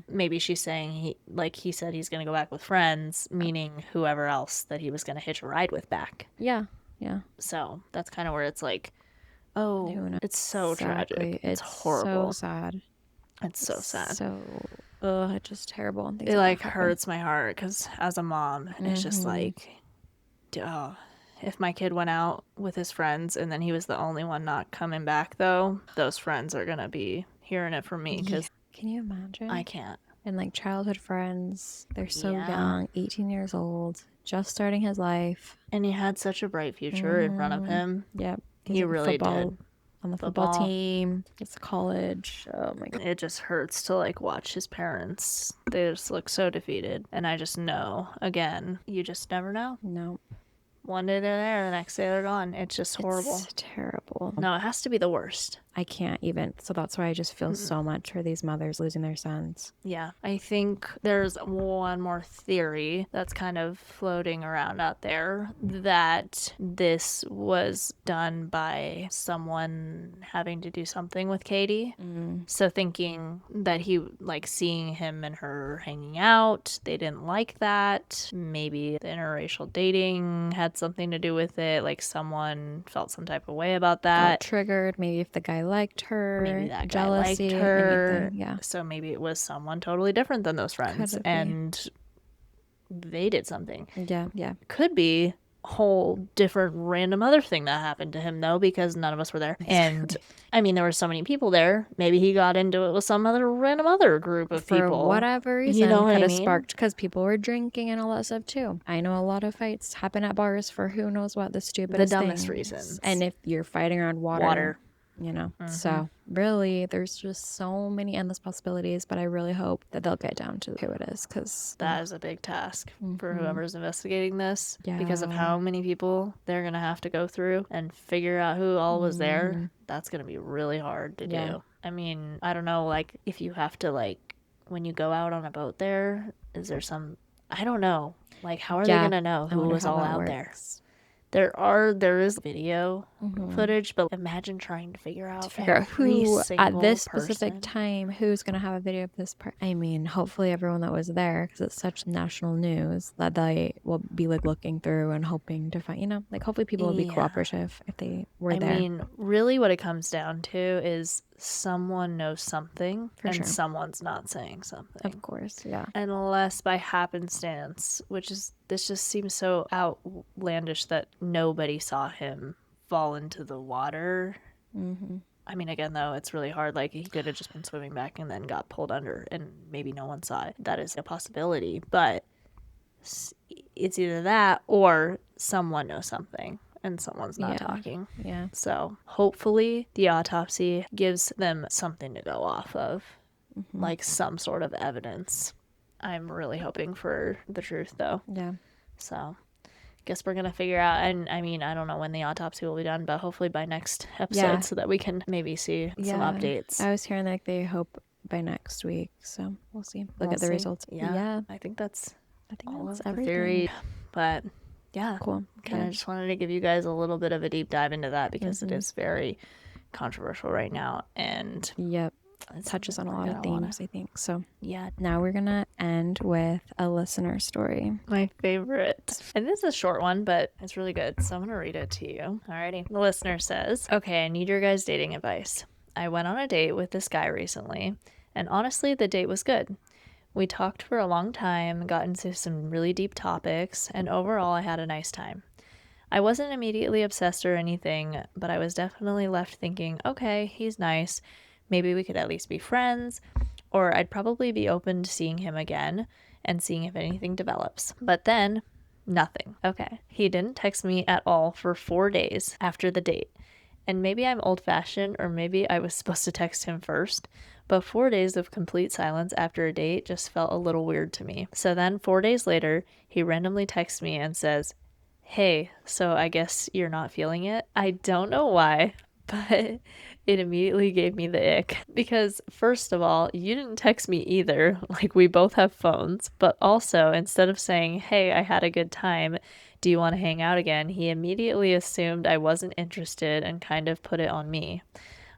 maybe she's saying he said he's going to go back with friends, meaning whoever else that he was going to hitch a ride with back. Yeah. Yeah. So that's kind of where it's like, oh, it's so tragic. It's horrible. So sad. It's so sad. So, it's just terrible. And it like hurts my heart because as a mom, it's just like, if my kid went out with his friends and then he was the only one not coming back, though, those friends are gonna be hearing it from me. Because can you imagine? I can't. And like childhood friends, they're so young, 18 years old, just starting his life, and he had such a bright future in front of him. Yep, he really did. On the football team, it's college. Oh my god, it just hurts to like watch his parents. They just look so defeated, and I just know, again, you just never know. No. One day they're there, the next day they're gone. It's just horrible. It's terrible. No, it has to be the worst. I can't even. So that's why I just feel so much for these mothers losing their sons. Yeah. I think there's one more theory that's kind of floating around out there, that this was done by someone having to do something with Katie. So thinking that he, like, seeing him and her hanging out, they didn't like that. Maybe the interracial dating had something to do with it. Like, someone felt some type of way about that. Got triggered. Maybe if the guy liked her, maybe that jealousy, guy liked her. Anything. Yeah. So maybe it was someone totally different than those friends, and they did something. Yeah. Could be a whole different random other thing that happened to him, though, because none of us were there. And I mean, there were so many people there. Maybe he got into it with some other random other group of people. For whatever reason, you know what could I have mean? sparked, because people were drinking and all that stuff too. I know a lot of fights happen at bars for who knows what, the stupidest the dumbest things. reasons. And if you're fighting around water. You know, so really there's just so many endless possibilities, but I really hope that they'll get down to who it is, because that is a big task for whoever's investigating this, because of Yeah. how many people they're gonna have to go through and figure out who all was there. That's gonna be really hard to do. I mean, I don't know, like, if you have to, like, when you go out on a boat there, is there some, I don't know, like, how are they gonna know who was all out there? There is video footage, but imagine trying to figure out who at this specific person. time, who's gonna have a video of this part. I mean, hopefully everyone that was there, because it's such national news, that they will be like looking through and hoping to find, you know, like hopefully people will be cooperative if they were there. I mean, really what it comes down to is someone knows something and someone's not saying something. Of course, yeah. Unless by happenstance, this just seems so outlandish that nobody saw him fall into the water. I mean, again, though, it's really hard. Like, he could have just been swimming back and then got pulled under, and maybe no one saw it. That is a possibility. But it's either that or someone knows something and someone's not talking. Yeah. So hopefully the autopsy gives them something to go off of, like some sort of evidence. I'm really hoping for the truth, though. Yeah. So guess we're going to figure out. And I mean, I don't know when the autopsy will be done, but hopefully by next episode so that we can maybe see some updates. I was hearing like they hope by next week. So we'll see. Look at the results. Yeah. I think that's all of the everything. theory. But yeah, cool. Kind of just wanted to give you guys a little bit of a deep dive into that, because it is very controversial right now, and it touches on a lot of themes, I think. So now we're gonna end with a listener story, my favorite, and this is a short one, but it's really good, so I'm gonna read it to you. Alrighty. The listener says, okay, I need your guys' dating advice. I went on a date with this guy recently, and honestly the date was good. We talked for a long time, got into some really deep topics, and overall I had a nice time. I wasn't immediately obsessed or anything, but I was definitely left thinking, okay, he's nice. Maybe we could at least be friends, or I'd probably be open to seeing him again and seeing if anything develops. But then, nothing. Okay. He didn't text me at all for 4 days after the date. And maybe I'm old fashioned, or maybe I was supposed to text him first, but 4 days of complete silence after a date just felt a little weird to me. So then, 4 days later, he randomly texts me and says, "Hey, so I guess you're not feeling it?" I don't know why, but it immediately gave me the ick. Because, first of all, you didn't text me either. Like, we both have phones. But also, instead of saying, "Hey, I had a good time. Do you want to hang out again?" he immediately assumed I wasn't interested and kind of put it on me.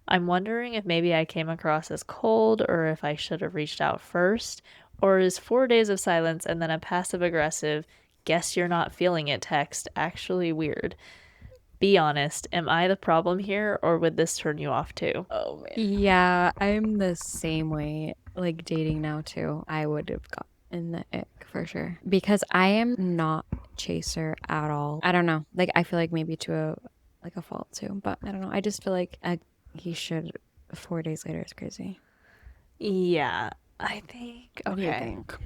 I'm wondering if maybe I came across as cold or if I should have reached out first. Or is 4 days of silence and then a passive aggressive, "guess you're not feeling it" text actually weird? Be honest, am I the problem here, or would this turn you off too? Oh man. Yeah, I'm the same way. Like dating now too. I would have gotten the ick for sure. Because I am not a chaser at all. I don't know. Like I feel like maybe to a fault too. But I don't know. I just feel like he should 4 days later is crazy. Yeah, I think. What do you Okay. think?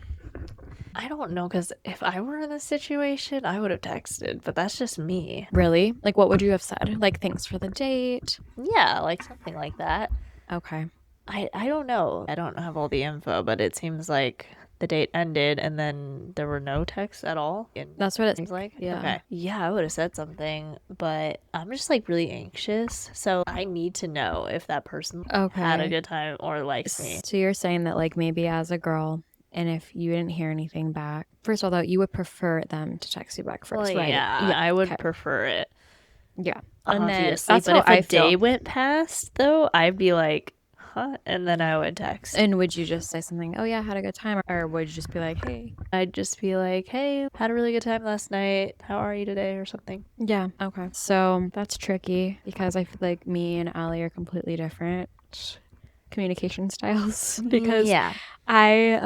I don't know, because if I were in this situation, I would have texted, but that's just me. Really? Like what would you have said? Like thanks for the date? Yeah, like something like that. Okay. I don't know. I don't have all the info, but it seems like the date ended and then there were no texts at all. And That's what it seems like. Yeah. Okay. Yeah, I would have said something, but I'm just like really anxious. So I need to know if that person had a Okay. good time or likes me. So you're saying that like maybe as a girl, and if you didn't hear anything back, first of all, though, you would prefer them to text you back Well, first, right? yeah, I would Okay. prefer it, Yeah. And then obviously. that's But how if a I feel. day went past, though, I'd be like, huh? And then I would text. And would you just say something, oh yeah, had a good time? Or would you just be like, hey? I'd just be like, hey, had a really good time last night. How are you today? Or something. Yeah. Okay. So that's tricky because I feel like me and Ali are completely different communication styles because Yeah. I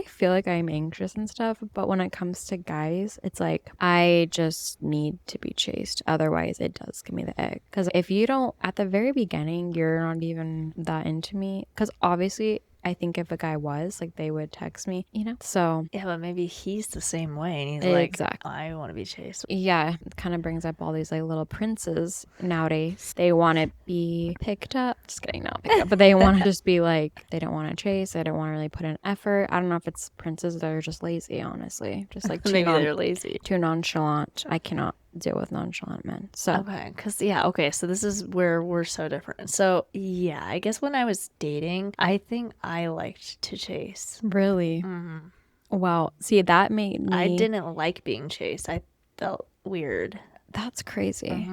feel like I'm anxious and stuff, but when it comes to guys, it's like I just need to be chased. Otherwise, it does give me the ick. Because if you don't, at the very beginning, you're not even that into me. Because obviously, I think if a guy was, like, they would text me, you know? So, Yeah, but maybe he's the same way and he's like, exactly. I want to be chased. Yeah, it kind of brings up all these like little princes nowadays. They want to be picked up. Just kidding, not picked up, but they want to just be like, they don't want to chase. They don't want to really put in effort. I don't know if it's princes that are just lazy, honestly. Just like Maybe they're lazy. too nonchalant. I cannot deal with nonchalant men. So, Okay, because, yeah, okay, so this is where we're so different. So, yeah, I guess when I was dating, I think I liked to chase. really, wow. See, that made me. I didn't like being chased. I felt weird. That's crazy.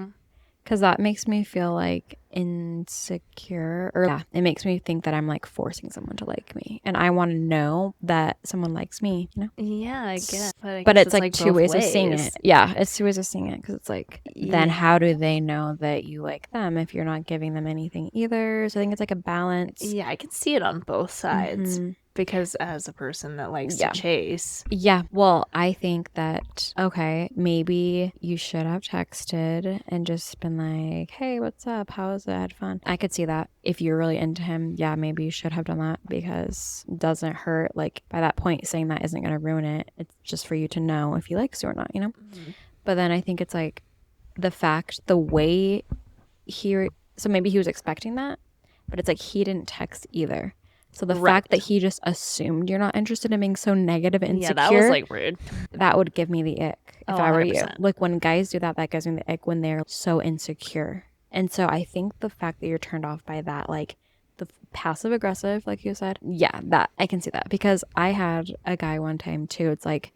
Because that makes me feel like insecure. Or, yeah, it makes me think that I'm like forcing someone to like me. And I want to know that someone likes me, you know? Yeah, I guess. But it's like two both ways of seeing it. Yeah, it's two ways of seeing it. Because it's like, then Yeah. how do they know that you like them if you're not giving them anything either? So I think it's like a balance. Yeah, I can see it on both sides. Because as a person that likes to chase. Yeah, well, I think that, okay, maybe you should have texted and just been like, hey, what's up? How was it? I had fun. I could see that. If you're really into him, yeah, maybe you should have done that because it doesn't hurt. Like, by that point, saying that isn't going to ruin it. It's just for you to know if he likes you or not, you know? But then I think it's like the way so maybe he was expecting that, but it's like he didn't text either. So the fact that he just assumed you're not interested in being so negative and insecure. Yeah, that was like rude. That would give me the ick if Oh, I were you. 100%. Like when guys do that, that gives me the ick when they're so insecure. And so I think the fact that you're turned off by that, like the passive aggressive, like you said, yeah, that I can see that because I had a guy one time too. It's like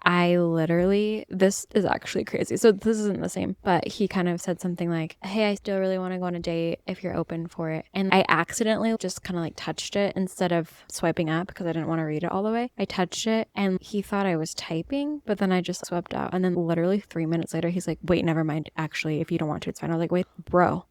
this is actually crazy. So this isn't the same, but he kind of said something like, hey, I still really want to go on a date if you're open for it. And I accidentally just kind of like touched it instead of swiping up because I didn't want to read it all the way. I touched it and he thought I was typing, but then I just swiped out. And then literally 3 minutes later, he's like, wait, never mind. Actually, if you don't want to, it's fine. I was like, wait, bro,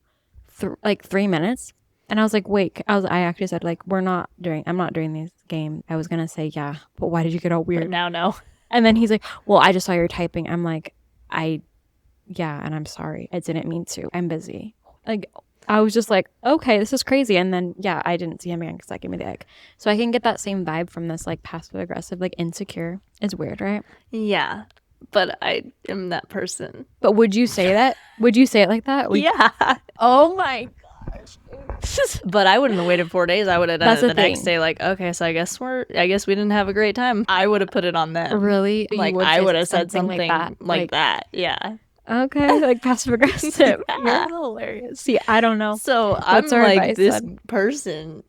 like 3 minutes? And I was like, wait, I actually said like, I'm not doing this game. I was going to say, yeah, but why did you get all weird? But now, no. And then he's like, well, I just saw your typing. I'm like, yeah, and I'm sorry. I didn't mean to. I'm busy. Like, I was just like, okay, this is crazy. And then, yeah, I didn't see him again because that gave me the ick. So I can get that same vibe from this, like, passive aggressive, like, insecure. It's weird, right? Yeah. But I am that person. But would you say that? Would you say it like that? Yeah. Oh my gosh. But I wouldn't have waited 4 days. I would have done That's it the the next thing. day. Like, okay, so I guess we didn't have a great time. I would have put it on them. Really? You Like, would I say would have said something something like that. Yeah. Okay, like passive aggressive. Yeah. You're hilarious. See, I don't know. So I'm What's our like advice this then? person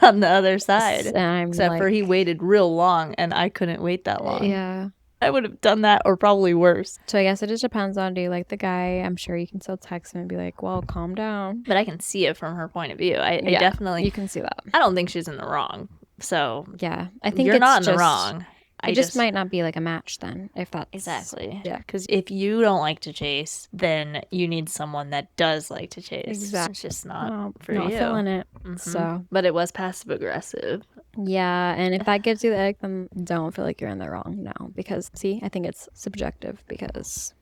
on the other side. And I'm Except for like, he waited real long and I couldn't wait that long. yeah. I would have done that or probably worse. So I guess it just depends on, do you like the guy? I'm sure you can still text him and be like, well, calm down. But I can see it from her point of view. I Yeah, definitely, you can see that. I don't think she's in the wrong. So Yeah, I think you're it's not in just, the wrong. It just might not be like a match then, if that's Exactly. Yeah, Because if you don't like to chase, then you need someone that does like to chase. Exactly. It's just not for not you. feeling it. Mhm. So But it was passive aggressive. yeah, and if that gives you the ick, then don't feel like you're in the wrong now. Because see, I think it's subjective because,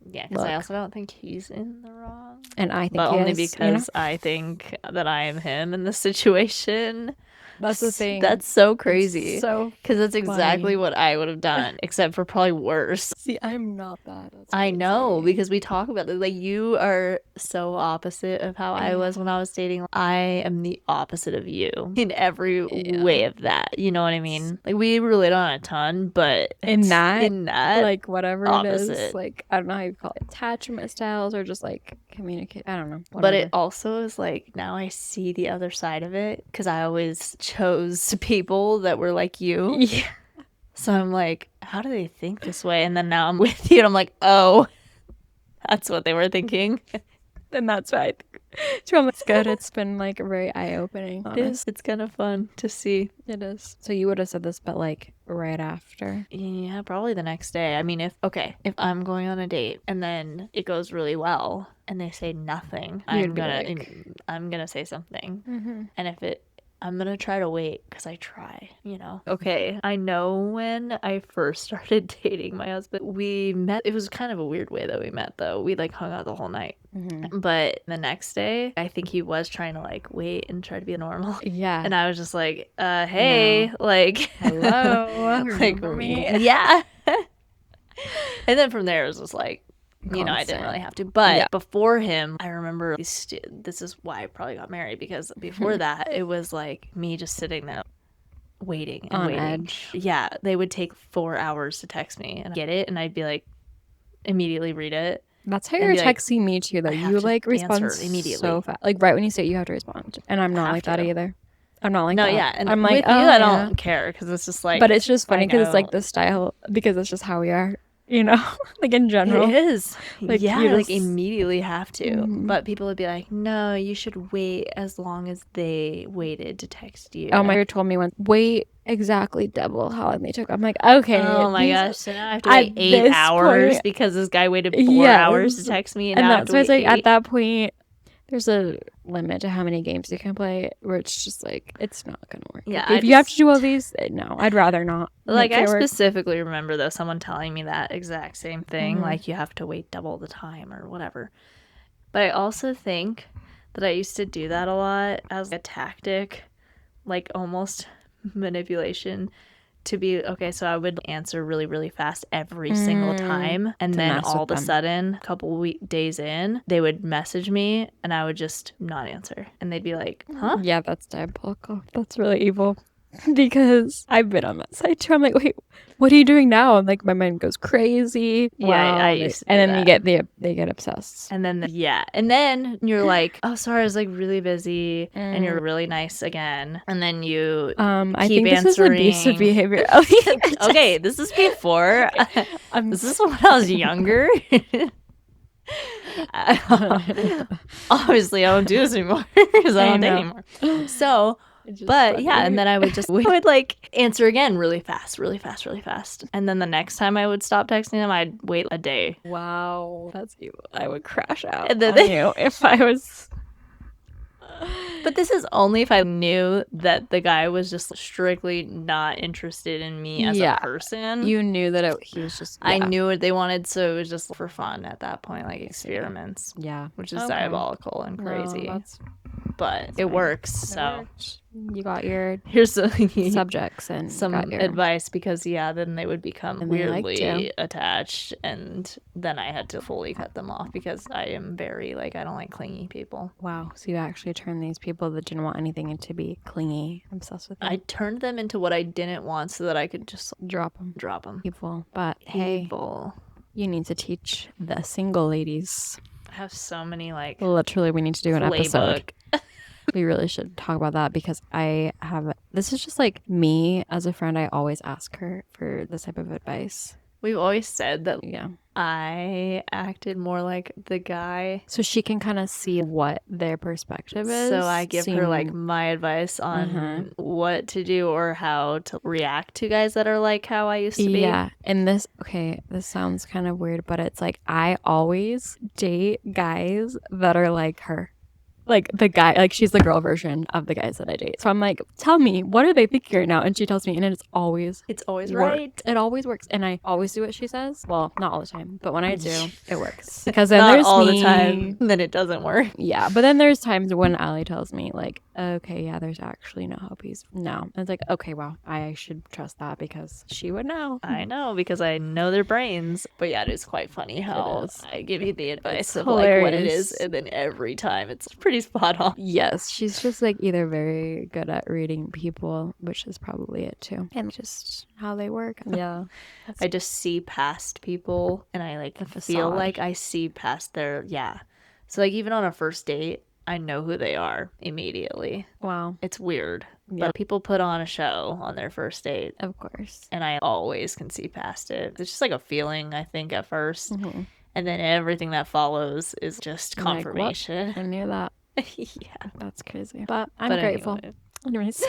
Yeah, because I look. also don't think he's in the wrong. And I think But he only is, because I think that I am him in this situation. That's the thing. That's so crazy. So Because that's exactly funny. what I would have done, except for probably worse. See, I'm not that. That's I know, crazy. because we talk about it. Like, you are so opposite of how I was when I was dating. I am the opposite of you in every way of that. You know what I mean? Like, we relate on a ton, but in that, like, whatever it opposite. is, like, I don't know how you call it, attachment styles or just like communicate. I don't know. But Whatever. it also is like, now I see the other side of it because I always chose people that were like you. Yeah. So I'm like, how do they think this way? And then now I'm with you and I'm like, oh, that's what they were thinking. And that's why I think it's good. It's been like very eye-opening. It's kind of fun to see. It is. So you would have said this, but like right after. Yeah, probably the next day. I mean, if I'm going on a date and then it goes really well and they say nothing, I'm gonna say something. Mm-hmm. And I'm gonna try to wait because I try, you know. Okay, I know when I first started dating my husband, we met. It was kind of a weird way that we met, though. We like hung out the whole night. Mm-hmm. But the next day, I think he was trying to like wait and try to be normal. Yeah. And I was just like, hey, like, hello, like me. Yeah. And then from there, it was just like, you know, I didn't really have to. But before him, I remember this is why I probably got married, because before that, it was like me just sitting there waiting and on waiting. edge. Yeah, they would take 4 hours to text me and I'd get it, and I'd be like, immediately read it. That's how you're texting me too, though. You like respond immediately, so fast. Like right when you say it, you have to respond, and I'm not like that either. I'm not like that. No, yeah, and I'm like, with you, I don't care because it's just like. But it's just funny because it's like the style, because it's just how we are. You know, like in general. It is. Like, yeah, you like immediately have to. Mm-hmm. But people would be like, no, you should wait as long as they waited to text you. Oh, my mother told me once, wait exactly double how long they took. I'm like, okay. Oh my gosh. So now I have to wait 8 hours because this guy waited 4 hours to text me. And that's why it's like, at that point, there's a limit to how many games you can play, where it's just like, it's not gonna work. Yeah, like, if you have to do all these, no, I'd rather not. Like, I specifically remember though someone telling me that exact same thing, mm-hmm. like you have to wait double the time or whatever. But I also think that I used to do that a lot as a tactic, like almost manipulation, to be okay. So I would answer really, really fast every single time, and then all of a sudden, a couple days in, they would message me, and I would just not answer, and they'd be like, "Huh?" Yeah, that's diabolical. That's really evil. Because I've been on that side too. I'm like, wait, what are you doing now? And like my mind goes crazy. Yeah, I used to do and then that. they get obsessed. And then and then you're like, oh, sorry, I was like really busy, and you're really nice again. And then you I keep think this answering. Is abusive behavior. Okay, this is before. This is when I was younger. Obviously, I don't do this anymore because I don't date anymore. So. But funny. Yeah, and then I would like answer again really fast. And then the next time I would stop texting them, I'd wait a day. Wow, that's evil. I would crash out and then on you if I was. But this is only if I knew that the guy was just strictly not interested in me as a person. You knew that he was just. I knew what they wanted, so it was just for fun at that point, like experiments. Yeah. Which is diabolical and crazy. No, but it works. So you got your here's some subjects and some advice, because then they would become weirdly attached, and then I had to fully cut them off because I am very I don't like clingy people. Wow. So you actually turned these people that didn't want anything to be clingy, obsessed with them. I turned them into what I didn't want so that I could just drop them. People. But hey, you need to teach the single ladies. I have so many literally we need to do an episode. We really should talk about that, because this is just me as a friend. I always ask her for this type of advice. We've always said that I acted more like the guy, so she can kind of see what their perspective is. So I give her my advice on what to do or how to react to guys that are like how I used to be. Yeah, and this sounds kind of weird, but it's I always date guys that are like her. The guy, she's the girl version of the guys that I date. So I'm tell me, what are they thinking right now? And she tells me, and it's always right. It always works. And I always do what she says. Well, not all the time, but when I do, it works. Because then there's all the time, then it doesn't work. Yeah, but then there's times when Allie tells me, okay, yeah, there's actually no hope. No. And it's okay, wow, I should trust that because she would know. I know, because I know their brains. But yeah, it is quite funny how I give you the advice of what it is, and then every time it's pretty spot on. Yes, she's just either very good at reading people, which is probably it too, and just how they work. Yeah. I just see past people, and I feel like I see past their so even on a first date, I know who they are immediately. Wow. It's weird. Yeah. But people put on a show on their first date. Of course. And I always can see past it. It's just a feeling, I think, at first. Mm-hmm. And then everything that follows is just confirmation. I knew that. Yeah. That's crazy. But I'm grateful. Anyways.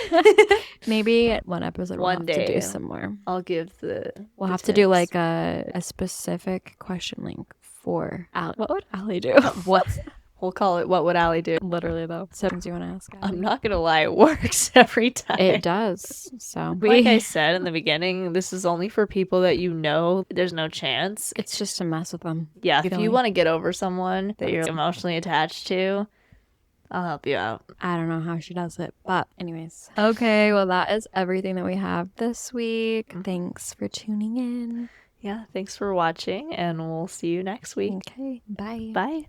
Maybe one episode one day to do some more. I'll give We'll have to do a specific question link for Allie. What would Allie do? What? We'll call it "What Would Allie Do?" Literally, though. So, do you want to ask Allie? I'm not going to lie. It works every time. It does. So, like I said in the beginning, this is only for people that you know. There's no chance. It's just to mess with them. Yeah. If you want to get over someone that you're emotionally attached to, I'll help you out. I don't know how she does it. But anyways. Okay. Well, that is everything that we have this week. Thanks for tuning in. Yeah. Thanks for watching. And we'll see you next week. Okay. Bye. Bye.